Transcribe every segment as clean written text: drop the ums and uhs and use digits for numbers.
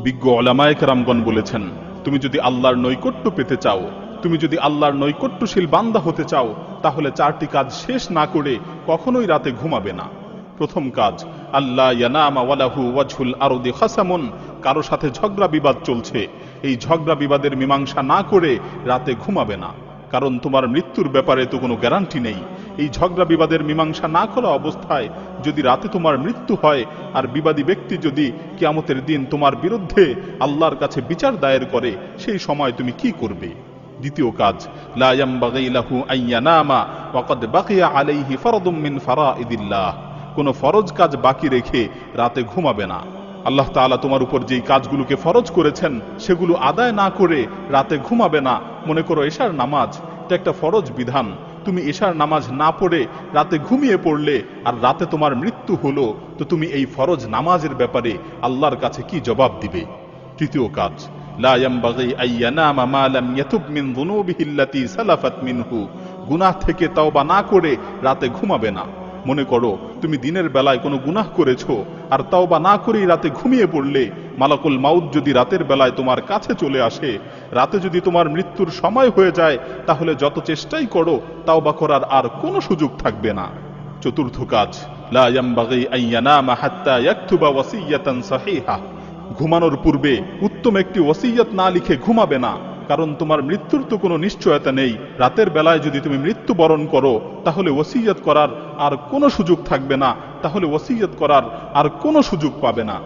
বিজ্ঞ উলামায়ে কেরামগণ বলেছেন, তুমি যদি আল্লাহর নৈকট্য পেতে চাও, তুমি যদি আল্লাহর নৈকট্যশীল বান্দা হতে চাও, তাহলে 4টি কাজ শেষ না করে কখনোই রাতে ঘুমাবে না। প্রথম কাজ, আল্লাহ ইয়ানামা ওয়ালাহু ওয়াজহুল আরদি খাসামুন, কারো সাথে ঝগড়া বিবাদ চলছে, এই ঝগড়া বিবাদের মীমাংসা না করে রাতে ঘুমাবে না। কারণ তোমার মৃত্যুর ব্যাপারে তো কোনো গ্যারান্টি নেই। এই ঝগড়া বিবাদের মীমাংসা না করা অবস্থায় যদি রাতে তোমার মৃত্যু হয়, আর বিবাদী ব্যক্তি যদি কিয়ামতের দিন তোমার বিরুদ্ধে আল্লাহর কাছে বিচার দায়ের করে, সেই সময় তুমি কি করবে? দ্বিতীয় কাজ, লা ইয়ামবাগি লাহু আন ইয়ানামা ওয়া ক্বাদ বাকিয়া আলাইহি ফারদুম মিন ফারাইদিল্লাহ, কোনো ফরজ কাজ বাকি রেখে রাতে ঘুমাবে না। আল্লাহ তাআলা তোমার উপর যেই কাজগুলোকে ফরজ করেছেন সেগুলো আদায় না করে রাতে ঘুমাবে না। মনে করো এশার নামাজ, এটা একটা ফরজ বিধান, তুমি এশার নামাজ না পড়ে রাতে ঘুমিয়ে পড়লে, আর রাতে তোমার মৃত্যু হলো, তো তুমি এই ফরজ নামাজের ব্যাপারে আল্লাহর কাছে কি জবাব দিবে? তৃতীয় কাজ, লা ইয়ামবাগি আন ইয়ানামা মা লাম ইয়াতুব মিন যুনুবিহি আল্লাতী সালাফাত মিনহু, গুনাহ থেকে তওবা না করে রাতে ঘুমাবে না। মনে করো তুমি দিনের বেলায় কোনো গুনাহ করেছো, আর তওবা না করেই রাতে ঘুমিয়ে পড়লে, মালাকুল মাউত যদি রাতের বেলায় তোমার কাছে চলে আসে, রাতে যদি তোমার মৃত্যুর সময় হয়ে যায়, তাহলে যত চেষ্টাই করো তওবা করার আর কোনো সুযোগ থাকবে না। চতুর্থ কাজ, লা ইয়ামবাগি আন ইয়ানামা হাত্তা ইয়াকতুবা ওয়াসিয়াতান সাহিহা, ঘুমানোর পূর্বে উত্তম একটি ওসিয়ত না লিখে ঘুমাবে না। কারণ তোমার মৃত্যুর তো কোনো নিশ্চয়তা নেই। রাতের বেলায় যদি তুমি মৃত্যুবরণ করো, তাহলে ওসিয়ত করার আর কোনো সুযোগ থাকবে না, তাহলে ওসিয়ত করার আর কোনো সুযোগ পাবে না।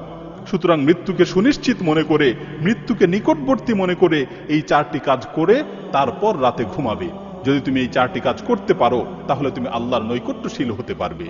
সুতরাং মৃত্যুকে সুনিশ্চিত মনে করে, মৃত্যুকে নিকটবর্তী মনে করে এই 4টি কাজ করে তারপর রাতে ঘুমাবে। যদি তুমি এই 4টি কাজ করতে পারো, তাহলে তুমি আল্লাহর নৈকট্যশীল হতে পারবে।